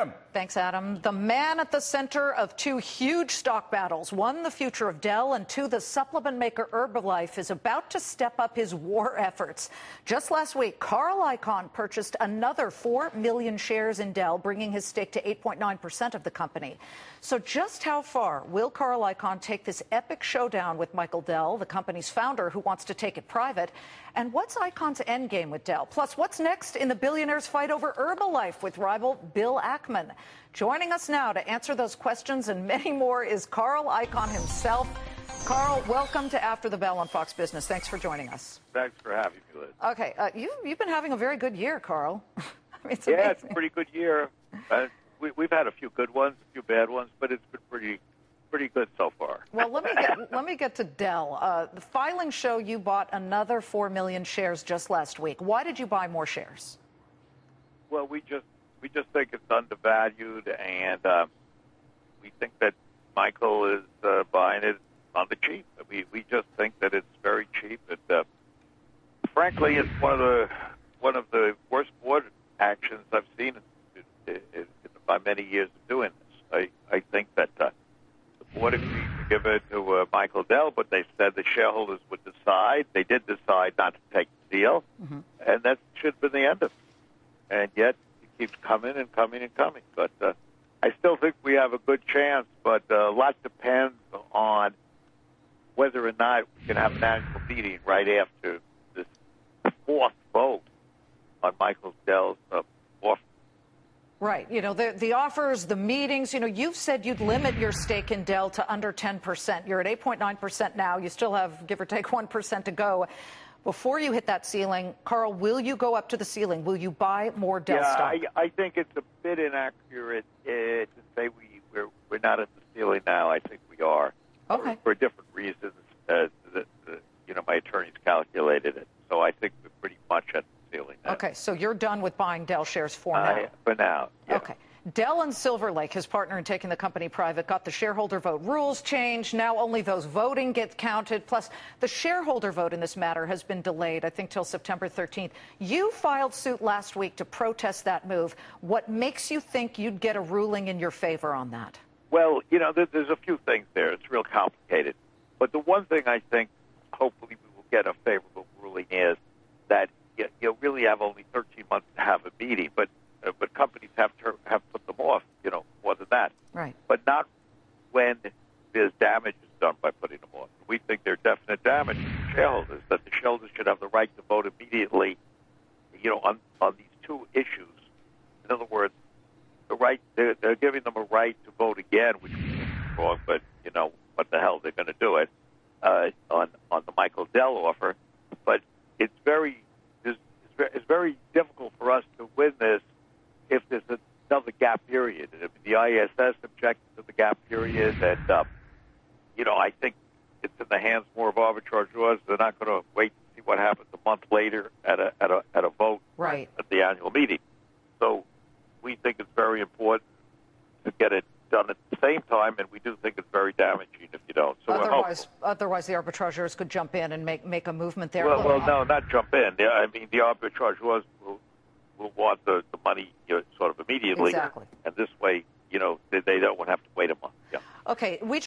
Adam. Thanks, Adam. The man at the center of two huge stock battles, one the future of Dell and two the supplement maker Herbalife, is about to step up his war efforts. Just last week, Carl Icahn purchased another 4 million shares in Dell, bringing his stake to 8.9% of the company. So just how far will Carl Icahn take this epic showdown with Michael Dell, the company's founder, who wants to take it private? And what's Icahn's endgame with Dell? Plus, what's next in the billionaire's fight over Herbalife with rival Bill Ackman? Joining us now to answer those questions and many more is Carl Icahn himself. Carl, welcome to After the Bell on Fox Business. Thanks for joining us. Thanks for having me, Liz. Okay, you've been having a very good year, Carl. I mean, it's it's a pretty good year. We've had a few good ones, a few bad ones, but it's been pretty good so far. Well, let me get to Dell. The filings show you bought another 4 million shares just last week. Why did you buy more shares? Well, we just think it's undervalued, and we think that Michael is buying it on the cheap. We just think that it's very cheap. Frankly, it's one of the worst board actions I've seen in my many years of doing this. I think that the board agreed to give it to Michael Dell, but they said the shareholders would decide. They did decide not to take the deal, and that should have been the end of it. And yet it keeps coming and coming and coming. But I still think we have a good chance, but a lot depends on whether or not we can have an annual meeting right after this fourth vote on Michael Dell's offer. Right. You know, the offers, the meetings, you've said you'd limit your stake in Dell to under 10%. You're at 8.9% now. You still have, give or take, 1% to go. Before you hit that ceiling, Carl, will you go up to the ceiling? Will you buy more Dell stock? I think it's a bit inaccurate to say we're not at the ceiling now. I think we are. Okay. For different reasons. My attorneys calculated it. So I think we're pretty much at the ceiling now. Okay, so you're done with buying Dell shares for now? For now, yeah. Okay. Dell and Silver Lake, his partner in taking the company private, got the shareholder vote rules changed. Now only those voting get counted. Plus, the shareholder vote in this matter has been delayed, I think, till September 13th. You filed suit last week to protest that move. What makes you think you'd get a ruling in your favor on that? Well, there's a few things there. It's real complicated. But the one thing I think hopefully we will get a favorable ruling is that you really have only 13 months to have a meeting, but companies have put them off, more than that. Right. But not when there's damage is done by putting them off. We think there's definite damage to the shareholders, that the shareholders should have the right to vote immediately, on these two issues. In other words, they're giving them a right to vote again, which is wrong, but what the hell, they're going to do it on the Michael Dell offer. But it's very difficult for us to win this if there's another gap period. I mean, the ISS objected to the gap period, and I think it's in the hands more of arbitrageurs. They're not going to wait to see what happens a month later at a vote right at the annual meeting. So we think it's very important to get it done at the same time, and we do think it's very damaging if you don't. So otherwise, the arbitrageurs could jump in and make a movement there. Well, no, not jump in. I mean, the arbitrageurs will want the money sort of immediately. Exactly. And this way, they don't have to wait a month. Yeah. Okay, we